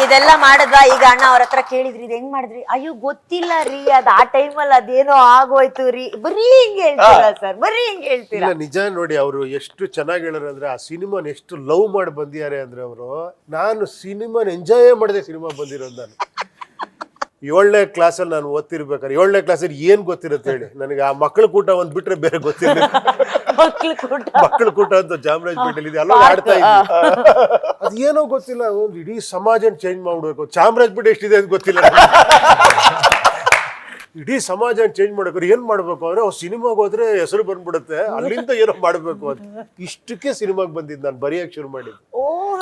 ಇದೆಲ್ಲ ಮಾಡಿದ್ವಾ? ಈಗ ಅಣ್ಣ ಅವ್ರ ಹತ್ರ ಕೇಳಿದ್ರಿ ಇದು ಹೆಂಗ್ ಮಾಡಿದ್ರಿ? ಅಯ್ಯೋ ಗೊತ್ತಿಲ್ಲ ರೀ, ಅದ್ ಆ ಟೈಮಲ್ಲಿ ಅದೇನೋ ಆಗೋಯ್ತು ರೀ, ಬರೀ ಹಿಂಗೆ ಹೇಳ್ತೀರಾ ಸರ್, ಬರೀ ಹಿಂಗೆ ಹೇಳ್ತೀರಾ. ನಿಜ ನೋಡಿ, ಅವರು ಎಷ್ಟು ಚೆನ್ನಾಗಿ ಹೇಳೋರು ಅಂದ್ರೆ ಆ ಸಿನಿಮಾನ ಎಷ್ಟು ಲವ್ ಮಾಡಿ ಬಂದಿದ್ದಾರೆ ಅಂದ್ರೆ ಅವರು. ನಾನು ಸಿನಿಮಾನ ಎಂಜಾಯ್ ಮಾಡಿದೆ, ಸಿನಿಮಾ ಬಂದಿರೋದು. ನಾನು 7ನೇ ಕ್ಲಾಸಲ್ಲಿ ನಾನು ಓದ್ತಿರ್ಬೇಕಾದ್ರೆ, 7ನೇ ಕ್ಲಾಸಲ್ಲಿ ಏನ್ ಗೊತ್ತಿರುತ್ತೆ ಹೇಳಿ ನನಗೆ? ಆ ಮಕ್ಕಳ ಕೂಟ ಒಂದ್ ಬಿಟ್ರೆ ಬೇರೆ ಗೊತ್ತಿರಲಿಲ್ಲ. ಮಕ್ಕಳ ಕೂಟ ಅಂತ ಚಾಮರಾಜಪೇಟೆಲಿ ಇದೆ, ಅಲ್ಲೋ ಆಡ್ತಾ ಇದ್ವಿ. ಅದೇನೋ ಗೊತ್ತಿಲ್ಲ, ಒಂದು ಇಡೀ ಸಮಾಜನ ಚೇಂಜ್ ಮಾಡ್ಬೇಕು. ಚಾಮರಾಜಪೇಟೆ ಎಷ್ಟಿದೆ ಅಂತ ಗೊತ್ತಿಲ್ಲ. ಇಡೀ ಸಮಾಜನ ಚೇಂಜ್ ಮಾಡ್ಬೇಕು. ಏನ್ ಮಾಡ್ಬೇಕು ಅಂದ್ರೆ ಅವ್ರು ಸಿನಿಮಾಗೆ ಹೋದ್ರೆ ಹೆಸರು ಬಂದ್ಬಿಡುತ್ತೆ, ಅಲ್ಲಿಂದ ಏನೋ ಮಾಡ್ಬೇಕು ಅಂತ. ಇಷ್ಟಕ್ಕೆ ಸಿನಿಮಾಗೆ ಬಂದಿದ್ದು ನಾನು, ಬರೆಯಕ್ಕೆ ಶುರು ಮಾಡಿದ್ದು.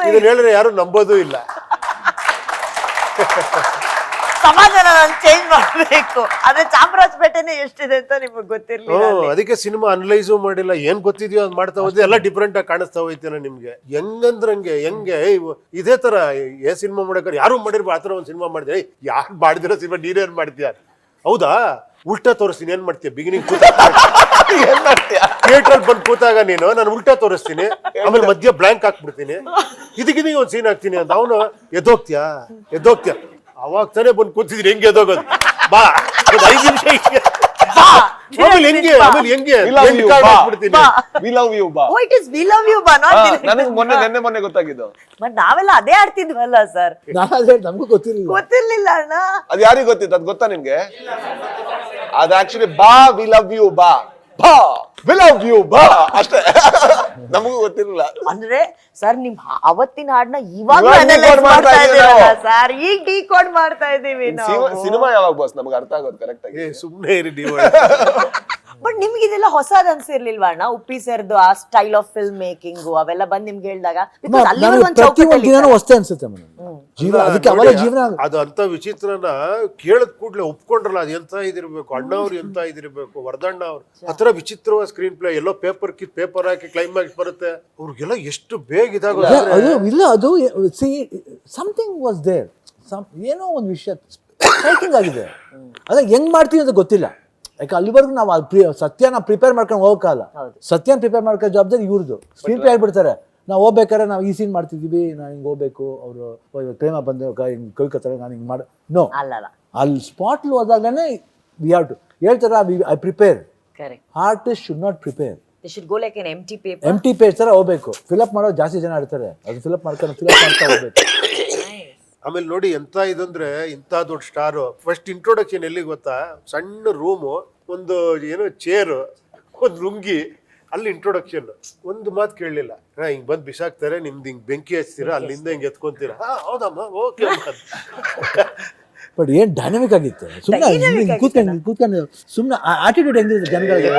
ಇದನ್ನ ಹೇಳಿದ್ರೆ ಯಾರು ನಂಬೋದೂ ಇಲ್ಲ. ಸಮಾಜನ ಚೇಂಜ್ ಮಾಡ್ಬೇಕು, ಆದ್ರೆ ಚಾಮರಾಜಪೇಟೆನೇ ಎಷ್ಟಿದೆ ಅಂತ ನಿಮ್ಗೆ ಗೊತ್ತಿರ್ಲಿಲ್ಲ. ಅದಕ್ಕೆ ಸಿನಿಮಾ ಅನಲೈಸು ಮಾಡಿಲ್ಲ, ಏನ್ ಗೊತ್ತಿದ್ಯೋ ಅದ್ ಮಾಡ್ತಾ ಹೋದ್ರೆ ಎಲ್ಲ ಡಿಫ್ರೆಂಟ್ ಆಗಿ ಕಾಣಿಸ್ತಾ ಹೋಯ್ತೇನೆ ನಿಮ್ಗೆ. ಹೆಂಗಂದ್ರಂಗೆ ಹೆಂಗೆ ಇದೇ ತರ ಸಿನಿಮಾ ಮಾಡಕ್ರೆ ಯಾರು ಮಾಡಿರ್ಬೋ ಆತರ ಒಂದ್ ಸಿನಿಮಾ ಮಾಡಿದ್ರೆ, ಯಾರು ಮಾಡಿದಿರೋ ಸಿನಿಮಾ ನೀನೇನ್ ಮಾಡ್ತೀಯ? ಹೌದಾ, ಉಲ್ಟಾ ತೋರಿಸ್ತೀನಿ, ಏನ್ ಮಾಡ್ತೀಯ? ಬಿಗಿನಿಂಗ್ ಥಿಯೇಟರ್ ಬಂದು ಕೂತಾಗ ನೀನು ನಾನು ಉಲ್ಟಾ ತೋರಿಸ್ತೀನಿ, ಆಮೇಲೆ ಮಧ್ಯ ಬ್ಲಾಂಕ್ ಹಾಕ್ಬಿಡ್ತೀನಿ, ಇದಕ್ಕಿದೀಗ ಒಂದ್ ಸೀನ್ ಹಾಕ್ತೀನಿ ಅಂತ. ಅವನು ಎದ್ದೋಗ್ತೀಯಾ ಅವಾಗ ತಾನೇ ಬಂದು ಕೂತಿದ್ರಿ, ಹೆಂಗೆ ಎದ್ದೋಗೋದು? ಬಾ 5 ನಿಮಿಷ ಮೊನ್ನೆ ಗೊತ್ತಾಗಿದ್ದು. ನಾವೆಲ್ಲ ಅದೇ ಆಡ್ತಿದ್ವಲ್ಲ ಸರ್. ನಮಗೂ ಗೊತ್ತಿರ್ಲಿಲ್ಲ ಅಣ್ಣ. ಅದ್ ಯಾರಿಗ್ ಗೊತ್ತಿತ್ತು? ಅದ್ ಗೊತ್ತಾ ನಿಮ್ಗೆ? ಅದ್ ಆಕ್ಚುಲಿ ಬಾ ವಿ ಲವ್ ಯು, ಬಾ ಬಾ ವಿ ಲವ್ ಯು, ಬಾ ಅಷ್ಟೇ. ನಮಗೂ ಗೊತ್ತಿರಲಿಲ್ಲ. ಅಂದ್ರೆ ಸರ್ ನಿಮ್ ಅವತ್ತಿನ ಹಾಡ್ನ ಇವಾಗ ಅನಲೈಸ್ ಮಾಡ್ತಾ ಇದೀರಲ್ಲ ಸರ್, ಈಗ ಡಿಕೋಡ್ ಮಾಡ್ತಾ ಇದೀವಿ ನಾವು. ಸಿನಿಮಾ ಯಾವಾಗ ಬಾಸ್ ನಮ್ಗೆ ಅರ್ಥ ಆಗೋದು ಕರೆಕ್ಟ್ ಆಗಿ? ಸುಮ್ಮನೆ ಇರಿ ನೀವು. ಬಟ್ ನಿಮ್ಗೆ ಇದೆಲ್ಲ ಹೊಸದ್ ಅನ್ಸಿರ್ಲಿಲ್ವಾ ಅಣ್ಣ? ಉಪ್ಪಿ ಸರ್ದು ಆ ಸ್ಟೈಲ್ ಆಫ್ ಫಿಲ್ಮ್ ಮೇಕಿಂಗ್ ಅವೆಲ್ಲ ಬಂದ್ ನಿಮ್ಗೆ ಹೇಳಿದಾಗ ಹೊಸ್ತೇ ಅನ್ಸುತ್ತೆ ಅದು ಅಂತ ವಿಚಿತ್ರನ ಕೇಳದ್ ಕೂಡ್ಲೆ ಒಪ್ಕೊಂಡ್ರಲ್ಲ, ಅದು ಎಂತ ಇದಿರ್ಬೇಕು. ಅಣ್ಣ ಅವ್ರು ಎಂತ ಇದಿರ್ಬೇಕು, ವರ್ಧಣ್ಣ ಅವ್ರು ಆತರ ವಿಚಿತ್ರವಾದ ಸ್ಕ್ರೀನ್ ಪ್ಲೇ. ಎಲ್ಲೋ ಪೇಪರ್ ಹಾಕಿ ಕ್ಲೈಮ್ಯಾಕ್ಸ್ ಬರುತ್ತೆ. ಅವ್ರಿಗೆಲ್ಲ ಎಷ್ಟು ಬೇಗ ಇದಾಗೋದು ಇಲ್ಲ. ಅದು ಸಮಥಿಂಗ್ ವಾಸ್ ದೇರ್, ಏನೋ ಒಂದು ವಿಷಯ ಸ್ಟ್ರೈಕಿಂಗ್ ಆಗಿದೆ. ಅದೇ ಹೆಂಗ್ ಮಾಡ್ತೀವಿ ಅಂತ ಗೊತ್ತಿಲ್ಲ. ಯಾಕೆ ಅಲ್ಲಿವರೆಗೂ ನಾವು ಸತ್ಯನ ಪ್ರಿಪೇರ್ ಮಾಡ್ಕೊಂಡು ಹೋಗಕ್ಕಲ್ಲ. ಸತ್ಯನ ಪ್ರಿಪೇರ್ ಮಾಡ್ಕೋ ಜವಾಬ್ದಾರಿ ಇವ್ರದ್ದು. ಸ್ಕ್ರೀನ್ ಪ್ಲೇ ಹೇಳ್ಬಿಡ್ತಾರೆ, ನಾವು ಹೋಗ್ಬೇಕಾದ್ರೆ ನಾವು ಈ ಸೀನ್ ಮಾಡ್ತಿದೀವಿ, ನಾನು ಹಿಂಗೆ ಹೋಗ್ಬೇಕು, ಅವರು ಪ್ರೇಮ ಬಂದು ಹಿಂಗೆ ಕಳ್ಕೊತಾರೆ, ನಾನು ಹಿಂಗೆ ಮಾಡಿ ನೋ. ಅಲ್ಲಿ ಸ್ಪಾಟ್ಲು ಹೋದಾಗಲೇ ವಿ ಹ್ಯಾವ್ ಟು ಹೇಳ್ತಾರೆ, I prepare. Artist should not prepare, empty page ತರ ಹೋಗ್ಬೇಕು. ಫಿಲಪ್ ಮಾಡೋ ಜಾಸ್ತಿ ಜನ ಇರ್ತಾರೆ, ಅದು ಫಿಲಪ್ ಮಾಡ್ತಾ ಹೋಗ್ಬೇಕು. ಆಮೇಲೆ ನೋಡಿ ಎಂತ ಇದಂದ್ರೆ, ಇಂಥ ದೊಡ್ಡ ಸ್ಟಾರು ಫಸ್ಟ್ ಇಂಟ್ರೊಡಕ್ಷನ್ ಎಲ್ಲಿ ಗೊತ್ತಾ? ಸಣ್ಣ ರೂಮು, ಒಂದು ಏನೋ ಚೇರು, ಒಂದು ಲುಂಗಿ, ಅಲ್ಲಿ ಇಂಟ್ರೊಡಕ್ಷನ್. ಒಂದು ಮಾತು ಕೇಳಲಿಲ್ಲ. ಹಿಂಗ್ ಬಂದು ಬಿಸಾಕ್ತಾರೆ, ನಿಮ್ದು ಹಿಂಗ್ ಬೆಂಕಿ ಹಚ್ತೀರಾ, ಅಲ್ಲಿಂದ ಹಿಂಗೆ ಎತ್ಕೊಂತೀರಾ. ಹೌದಮ್ಮ, ಓಕೆ. ಬಟ್ ಏನ್ ಡೈನಮಿಕ್ ಆಗಿತ್ತು. ಸುಮ್ಮನೆ ಕೂತ್ಕೊಂಡು ಸುಮ್ಮನೆ ಆಟಿಟ್ಯೂಡ್ ಹೆಂಗಿರುತ್ತೆ ಜನಗಳಿಗೆ.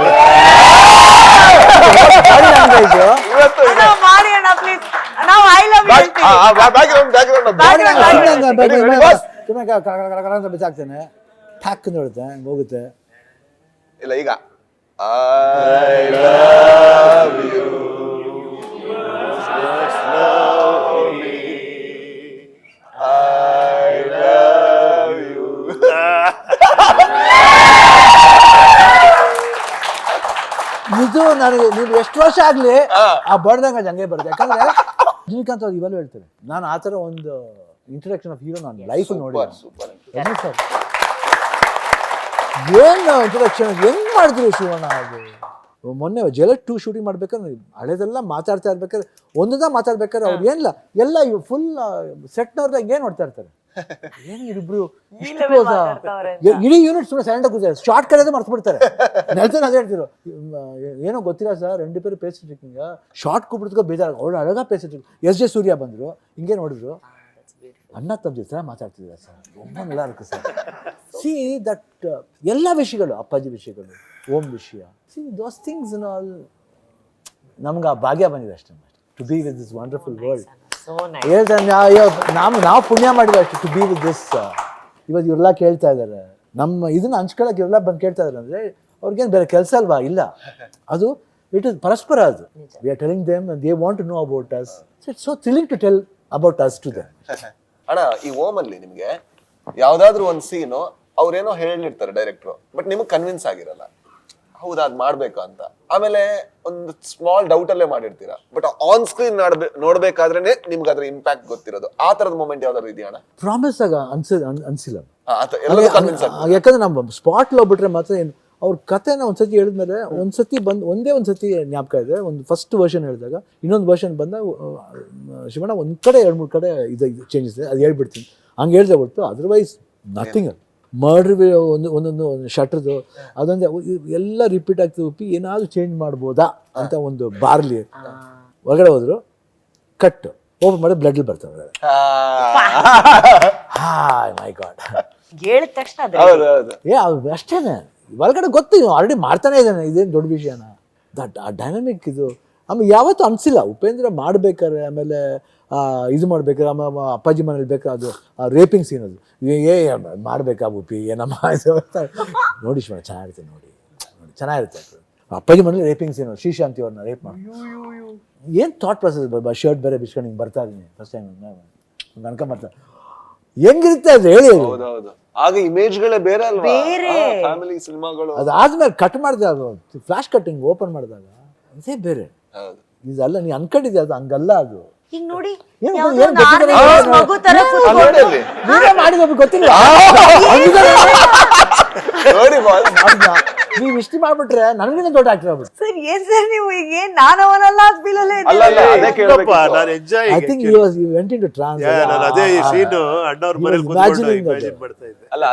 ಬಿಸಾಕ್ತೇನೆ, ಠಾಕ್ ಅಂತ ಹೇಳುತ್ತೆ, ಹೋಗುತ್ತೆ. ಇಲ್ಲ ಈಗ I love you. ಇದು ನನಗೆ ನೀವು ಎಷ್ಟು ವರ್ಷ ಆಗ್ಲಿ ಆ ಬಡ್ದಂಗ ಹಂಗೆ ಬರುತ್ತೆ. ಯಾಕಂದ್ರೆ ರಜನಿಕಾಂತ್ ಅವ್ರು ಇವೆಲ್ಲ ಹೇಳ್ತಾರೆ, ನಾನು ಆ ಥರ ಒಂದು ಇಂಟ್ರಡಕ್ಷನ್ ಆಫ್ ಹೀರೋ ನಾನು ಲೈಫ್ ನೋಡಿ. ಸರ್ ಏನು ಇಂಟ್ರಡಕ್ಷನ್ ಹೆಂಗ್ ಮಾಡಿದ್ರು ಶಿವಣ್ಣ? ಅದು ಮೊನ್ನೆ ಜಲಟ್ 2 ಶೂಟಿಂಗ್ ಮಾಡ್ಬೇಕಾದ್ರೆ ಹಳೆದೆಲ್ಲ ಮಾತಾಡ್ತಾ ಇರ್ಬೇಕಾದ್ರೆ, ಒಂದೊಂದ ಮಾತಾಡ್ಬೇಕಾದ್ರೆ ಅವ್ರು ಏನಿಲ್ಲ, ಎಲ್ಲ ಫುಲ್ ಸೆಟ್ನವ್ರದಾಗ ಏನ್ ನೋಡ್ತಾ ಇರ್ತಾರೆ. ಏನು ಇಬ್ರು ಇಡೀ ಯೂನಿಟ್ ಸುಮ್ಮನೆ ಸೈಲೆಂಟ್ ಆಗಿ ಕೂತಾರೆ, ಶಾರ್ಟ್ ಕರೆಯೋದು ಮರ್ತು ಬಿಡ್ತಾರೆ. ನೆಲ್ಸನ್ ಅದೇ ಹೇಳ್ತಿರು, ಏನೋ ಗೊತ್ತಿಲ್ಲ ಸರ್, 2 பேரும் பேசிட்டு இருக்கீங்க, ಶಾರ್ಟ್ ಕೂಬಿಡ್ತೋ ಬೇಜಾರು. ಅವ್ರು ಅழகಾ பேசிட்டு ಎಸ್ ಜೆ ಸೂರ್ಯ ಬಂದ್ರು, ಹಿಂಗೆ ನೋಡಿದ್ರು, ಅಣ್ಣ ತಮ್ಮ ಸರ್ ಮಾತಾಡ್ತಿದ್ದೀರಾ ಸರ್, ತುಂಬ நல்லா இருக்கு ಸರ್. ಸಿ ದಟ್ ಎಲ್ಲ ವಿಷಯಗಳು, ಅಪ್ಪಾಜಿ ವಿಷಯಗಳು, ಓಂ ವಿಷಯ, ಸಿ ದೋಸ್ ಥಿಂಗ್ಸ್ ಆಲ್ ನಮ್ಗೆ ಆ ಭಾಗ್ಯ ಬಂದಿದೆ ಅಷ್ಟೇ, to be with this wonderful world. ಹೇಳ್ತಾರೆ ನಾವು ಪುಣ್ಯ ಮಾಡಿದ್ವಿ ಅಷ್ಟು ಟು ಬಿ ವಿತ್ ದಿಸ್. ಇವತ್ತು ಇವರೆಲ್ಲ ಕೇಳ್ತಾ ಇದ್ದಾರೆ, ನಮ್ಮ ಇದನ್ನ ಹಂಚ್ಕೊಳಕ್ಕೆ ಇವರೆಲ್ಲ ಬಂದು ಕೇಳ್ತಾ ಇದ್ದಾರೆ ಅಂದರೆ ಅವ್ರಿಗೇನು ಬೇರೆ ಕೆಲಸ ಅಲ್ವಾ? ಇಲ್ಲ, ಅದು ಇಟ್ ಇಸ್ ಪರಸ್ಪರ. ಅದು we are telling them, they want to know about us. It's so thrilling to tell about us to them. ಅಣ್ಣ, ಈ ಓಮಲ್ಲಿ ನಿಮಗೆ ಯಾವ್ದಾದ್ರು ಒಂದು ಸೀನು ಅವ್ರೇನೋ ಹೇಳಿರ್ತಾರೆ ಡೈರೆಕ್ಟ್ರು, ಬಟ್ ನಿಮಗೆ ಕನ್ವಿನ್ಸ್ ಆಗಿರಲ್ಲ. ಹೌದಾ ಅದ್ ಮಾಡ್ಬೇಕಾ ಅಂತ. ಆಮೇಲೆ ಒಂದು ಸ್ಮಾಲ್ ಡೌಟ್ ಅಲ್ಲೇ ಮಾಡಿರ್ತೀರಾ, ಬಟ್ ಆನ್ ಸ್ಕ್ರೀನ್ ನೋಡ್ಬೇಕಾದ್ರೇನೆ ನಿಮ್ಗೆ ಅದ್ರ ಇಂಪ್ಯಾಕ್ಟ್ ಗೊತ್ತಿರೋದು. ಆ ತರದ ಮೂಮೆಂಟ್ ಯಾವ್ದಾದ್ರು ಇದೆಯಾ ಅಣ್ಣ? ಪ್ರಾಮಿಸ್ ಆಗ ಅನ್ಸಿಲ್ಲ. ಎಲ್ಲರೂ ಕನ್ವಿನ್ಸ್ ಆಗಿ, ಯಾಕಂದ್ರೆ ನಮ್ಮ ಸ್ಪಾಟ್ ಹೋಗ್ಬಿಟ್ರೆ ಮಾತ್ರ ಏನು ಅವ್ರ ಕಥೆನ ಒಂದ್ಸತಿ ಹೇಳಿದ್ಮೇಲೆ ಒಂದ್ಸತಿ ಒಂದ್ಸತಿ ಜ್ಞಾಪಕ ಇದೆ. ಒಂದು ಫಸ್ಟ್ ವರ್ಷನ್ ಹೇಳಿದಾಗ ಇನ್ನೊಂದು ವರ್ಷನ್ ಬಂದಾಗ ಶಿವಣ್ಣ ಒಂದ್ ಕಡೆ 2-3 ಕಡೆ ಇದು ಚೇಂಜಸ್ ಇದೆ, ಅದು ಹೇಳ್ಬಿಡ್ತೀನಿ ಹಂಗೆ ಹೇಳ್ದೆ ಹೊರತು ಅದರ್ವೈಸ್ ನಥಿಂಗ್. ಮರ್ಡ್ರ್ ಒಂದೊಂದು ಶಟ್ರದು ಅದೊಂದೇ ಎಲ್ಲ ರಿಪೀಟ್ ಆಗ್ತದೆ. ಉಪ್ಪಿ ಏನಾದ್ರು ಚೇಂಜ್ ಮಾಡ್ಬೋದಾ ಅಂತ ಒಂದು ಬಾರ್ಲಿ ಹೊರಗಡೆ ಹೋದ್ರು, ಕಟ್ ಓಪನ್ ಮಾಡಿ ಬ್ಲಡ್ ಬರ್ತಾರೆ ಹೊರಗಡೆ. ಹಾಯ್ ಮೈ ಗಾಡ್, ಹೇಳಿದ ತಕ್ಷಣ ಹೌದೌದು. ಅವ್ರು ಅಷ್ಟೇನೆ ಒಳಗಡೆ ಗೊತ್ತು, ಆಲ್ರೆಡಿ ಮಾಡ್ತಾನೆ ಇದ್ದಾನೆ, ಇದೇನು ದೊಡ್ಡ ವಿಷಯನ. ಆ ಡೈನಮಿಕ್ ಇದು. ಆಮೇಲೆ ಯಾವತ್ತೂ ಅನಿಸಿಲ್ಲ ಉಪೇಂದ್ರ ಮಾಡ್ಬೇಕಾರೆ, ಆಮೇಲೆ ಇದು ಮಾಡ್ಬೇಕಾರೆ, ಅಪ್ಪಾಜಿ ಮನೇಲಿ ಬೇಕಾದ್ರೆ ಅದು ರೇಪಿಂಗ್ ಸೀನ್ ಅದು ಮಾಡ್ಬೇಕಾ ಉಪ್ಪಿ ಏನಮ್ಮ ನೋಡಿ ಶಿವಣ್ಣ ಚೆನ್ನಾಗಿರುತ್ತೆ, ನೋಡಿ ಚೆನ್ನಾಗಿರುತ್ತೆ. ಅಪ್ಪಾಜಿ ಮನೇಲಿ ರೇಪಿಂಗ್ ಸೀನ್, ಶ್ರೀಶಾಂತಿ ಅವ್ರನ್ನ ರೇಪ್ ಮಾಡಿ ಏನು ಥಾಟ್ ಪ್ರೊಸೆಸ್. ಶರ್ಟ್ ಬೇರೆ ಬಿಸ್ಕೊಂಡು ಹಿಂಗೆ ಬರ್ತಾ ಇದ್ದೀನಿ ಫಸ್ಟ್ ಟೈಮ್ ಅನ್ಕೊಂಬರ್ತಾರೆ, ಹೆಂಗಿರುತ್ತೆ ಅದು ಹೇಳಿ. ಹೌದೌದು, ಆಗ ಇಮೇಜ್ಗಳೇ ಬೇರೆ ಅಲ್ವಾ, ಬೇರೆ. ಫ್ಯಾಮಿಲಿ ಸಿನಿಮಾಗಳು. ಅದಾದ್ಮೇಲೆ ಕಟ್ ಮಾಡಿದಾಗ ಫ್ಲಾಶ್ ಕಟ್ಟಿಂಗ್ ಓಪನ್ ಮಾಡಿದಾಗ ಇದೇ ಬೇರೆ. ಇದಲ್ಲ ನೀ ಅನ್ಕೊಂಡಿದ್ದೆ, ಅದು ಹಂಗಲ್ಲ. ಅದು ಈಗ ನೋಡಿ ಏನ್ ಯಾವ್ದೋ ಏನ್ ಒಂದು ಗೊತ್ತಿಲ್ಲ. 6 ವಯಸ್ಸು ಮಗು ತರ ಕೂತ್ಕೊಂಡು ನೀವೇ ಮಾಡಿದ ಗೊತ್ತಿಲ್ಲ. ನೋಡಿ ಬಾಸ್, ನೀವು ಇಷ್ಟು ಮಾಡ್ಬಿಟ್ರೆ ನನಗಿನ ದೊಡ್ಡ ಆಕ್ಟರ್ ಆಗ್ಬಿಟ್ಟು. ಸರ್ ಏನ್ ಸರ್ ನೀವು ಈಗ ಏನ್ ನಾನು ಅವನಲ್ಲ ಫೀಲಲ್ಲೇ ಅಲ್ಲ ಅಲ್ಲ ಅದೇ ಕೇಳ್ಬೇಕು. ನಾನು enjoy I think you went into trance. ನಾನು ಅದೇ ಈ ಸೀನು ಅಣ್ಣವ್ರ ಮನೇಲಿ ಕೂತ್ಕೊಂಡು ಇಮ್ಯಾಜಿನ್ ಮಾಡ್ತಾ ಇದ್ದೆ. ಅಲ್ಲ